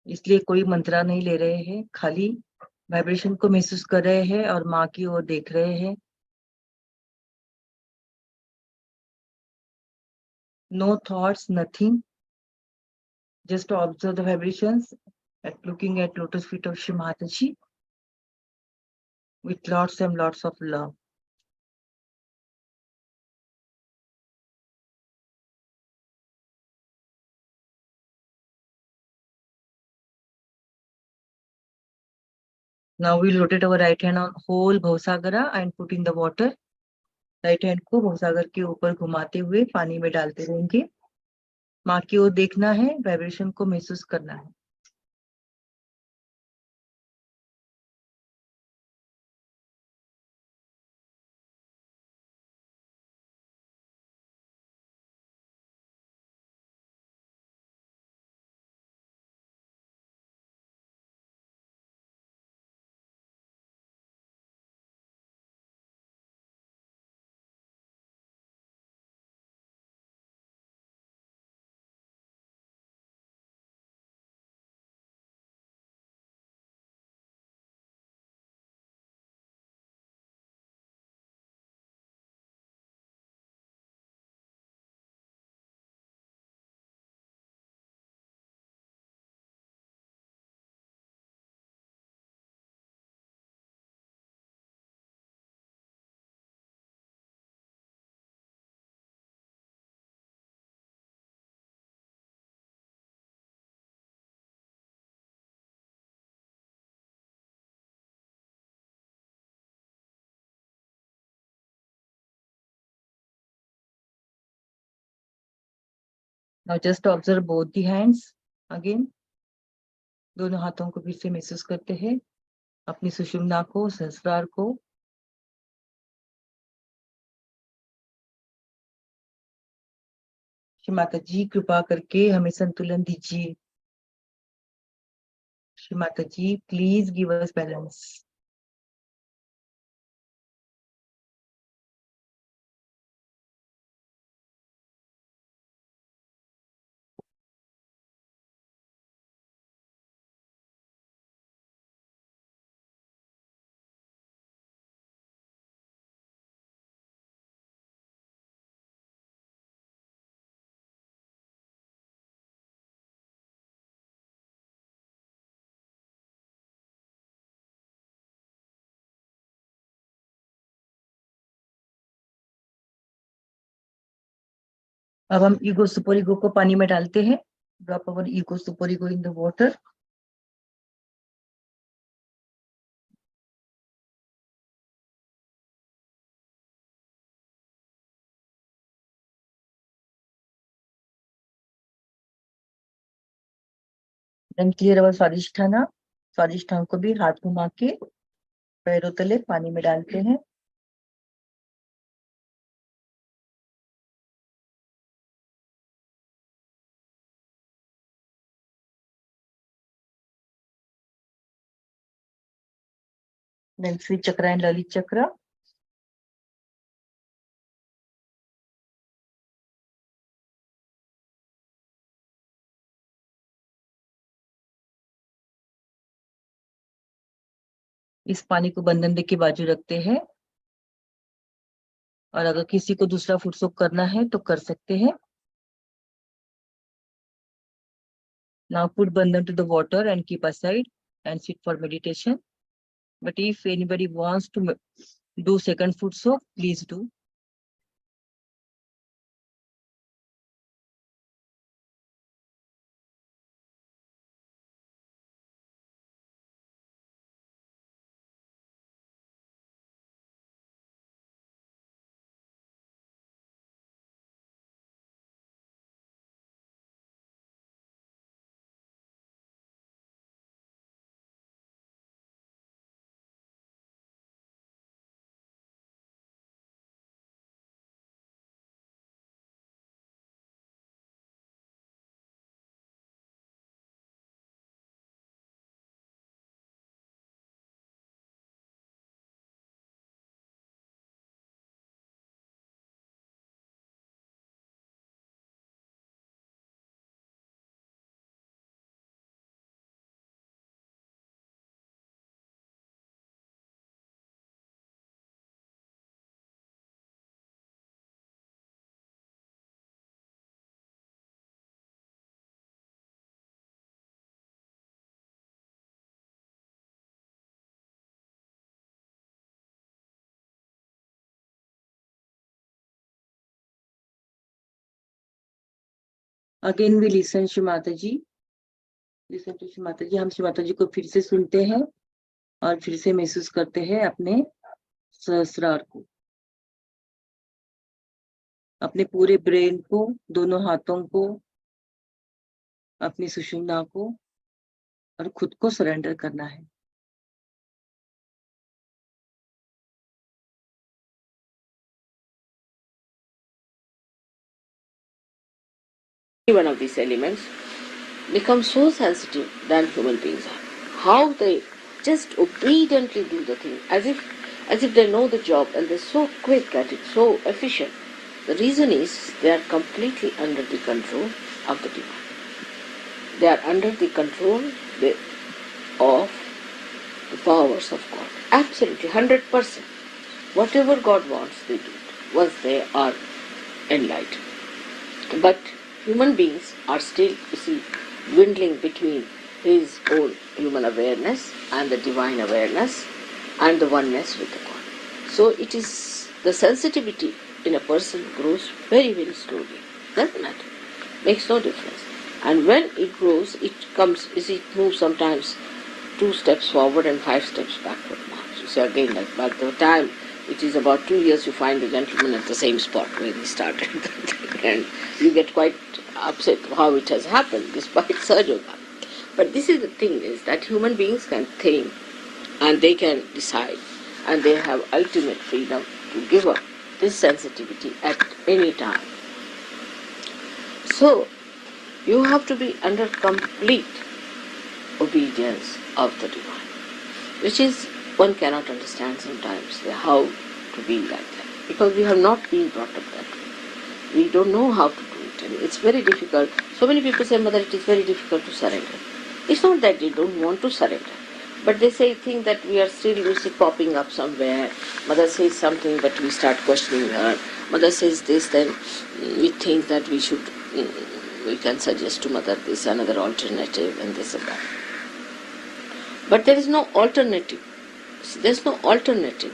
इसलिए कोई मंत्रा नहीं ले रहे हैं, खाली वाइब्रेशन को महसूस कर रहे हैं और माँ की ओर देख रहे हैं. No thoughts, nothing. Just to observe the vibrations, looking at lotus feet of Shri Mataji with lots and lots of love. Now we'll rotate our right hand on whole Bhavsagara and put in the water. Right hand को भवसागर के ऊपर घुमाते हुए पानी में डालते रहेंगे. माँ की ओर देखना है, वाइब्रेशन को महसूस करना है. Now just observe both the hands again. दोनों हाथों को फिर से महसूस करते हैं, अपनी सुषुम्ना को, सहस्रार को. श्री माता जी कृपा करके हमें संतुलन दीजिए. श्री माता जी प्लीज गिव अस बैलेंस. अब हम ईगो सुपर ईगो को पानी में डालते हैं. Drop our ego super ego in the water. Then clear our Swadhishthana. Swadhishthan को भी हाथ घुमा के पैरों तले पानी में डालते हैं. Then Sri Chakra and Lalit Chakra. इस पानी को बंधन के बाजू रखते हैं और अगर किसी को दूसरा फूड सोक करना है तो कर सकते हैं. Now put bandhan to the water and keep aside and sit for meditation. But if anybody wants to do second food soak, please do. Again we listen Shri Mataji. Listen to Shri Mataji. हम श्री माता जी को फिर से सुनते हैं और फिर से महसूस करते हैं अपने सहस्रार को, अपने पूरे ब्रेन को, दोनों हाथों को, अपनी सुषुम्ना को और खुद को सरेंडर करना है. One of these elements becomes so sensitive than human beings are. How they just obediently do the thing, as if they know the job, and they're so quick at it, so efficient. The reason is they are completely under the control of the divine. They are under the control of the powers of God. Absolutely, 100%. Whatever God wants, they do it once they are enlightened. But human beings are still, you see, dwindling between his own human awareness and the divine awareness and the oneness with the God. So it is the sensitivity in a person grows very, very slowly. Doesn't matter. Makes no difference. And when it grows, it comes, you see, it moves sometimes 2 steps forward and 5 steps backward. You see, again, like by the time it is about 2 years, you find the gentleman at the same spot where he started. And you get quite upset how it has happened despite Sahaja Yoga. But this is the thing, is that human beings can think and they can decide, and they have ultimate freedom to give up this sensitivity at any time. So you have to be under complete obedience of the divine, which is, one cannot understand sometimes how to be like that, because we have not been brought up that way. We don't know how to do it, and it's very difficult. So many people say, Mother, it is very difficult to surrender. It's not that they don't want to surrender, but they think that we are still popping up somewhere. Mother says something, but we start questioning her. Mother says this, then we think that we can suggest to Mother this, another alternative, and this and that. But there is no alternative. There's no alternative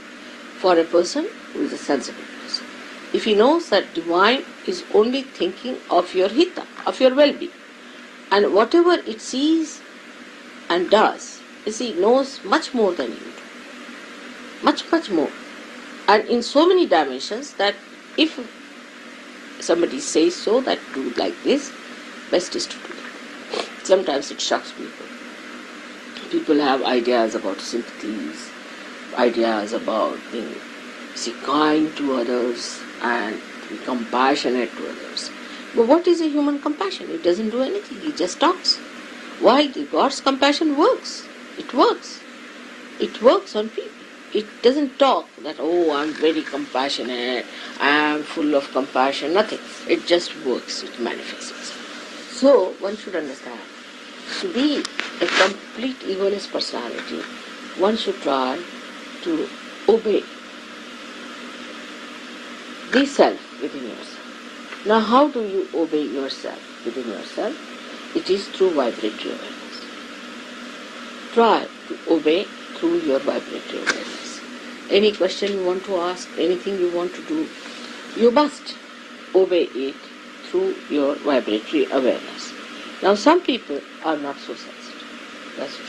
for a person who is a sensible person. If he knows that divine is only thinking of your hita, of your well-being, and whatever it sees and does, you see, knows much more than you do. Much, much more. And in so many dimensions that if somebody says so, that do like this, best is to do it. Sometimes it shocks people. People have ideas about sympathies, ideas about being kind to others and be compassionate to others. But what is a human compassion? It doesn't do anything, it just talks. Why? God's compassion works. It works. It works on people. It doesn't talk that, oh, I'm very compassionate, I'm full of compassion, nothing. It just works, it manifests itself. So, one should understand, to be a complete egoless personality, one should try to obey the self within yourself. Now, how do you obey yourself within yourself? It is through vibratory awareness. Try to obey through your vibratory awareness. Any question you want to ask, anything you want to do, you must obey it through your vibratory awareness. Now, some people are not so sensitive. That's true.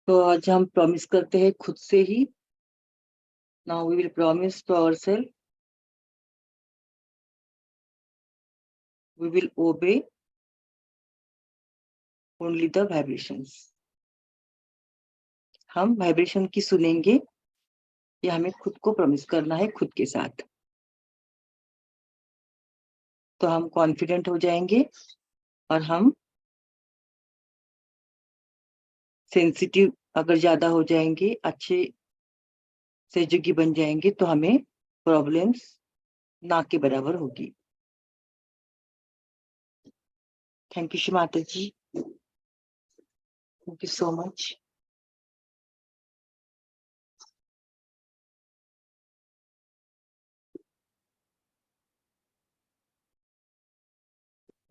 तो आज हम promise करते हैं खुद से ही. Now we will promise to ourselves. We will obey only the vibrations. हम vibration की सुनेंगे. ये हमें खुद को प्रॉमिस करना है खुद के साथ. तो हम कॉन्फिडेंट हो जाएंगे और हम सेंसिटिव अगर ज्यादा हो जाएंगे, अच्छे सहयोगी बन जाएंगे, तो हमें प्रॉब्लम्स ना के बराबर होगी. Thank you Mata ji. Thank you so much.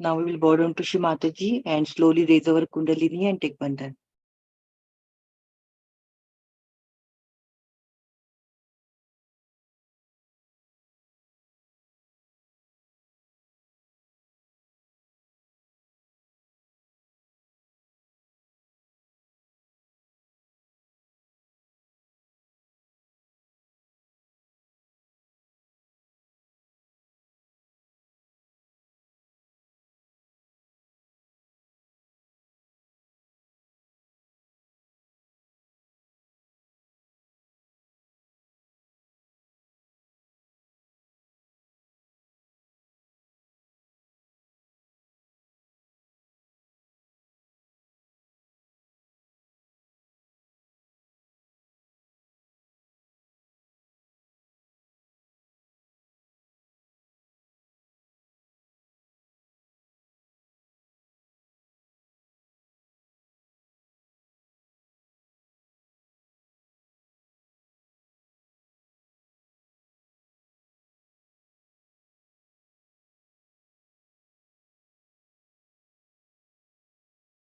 Now we will bow down to Shri Mataji and slowly raise our Kundalini and take Bandhan.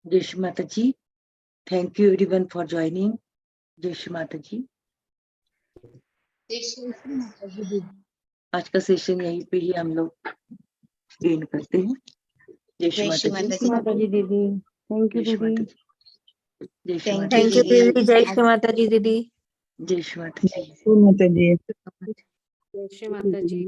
Jai Shri Mataji. Thank you everyone for joining. Jai Shri Mataji. आज का session यहीं पे ही हम लोग and करते हैं. जय श्री माता जी. दीदी. थैंक यू जय श्री दीदी. माता जी. जय श्री माता थैंक जी. यू दीदी. जय श्री माता जी दीदी. जय श्री माता जी. माता जी. जय श्री माता जी.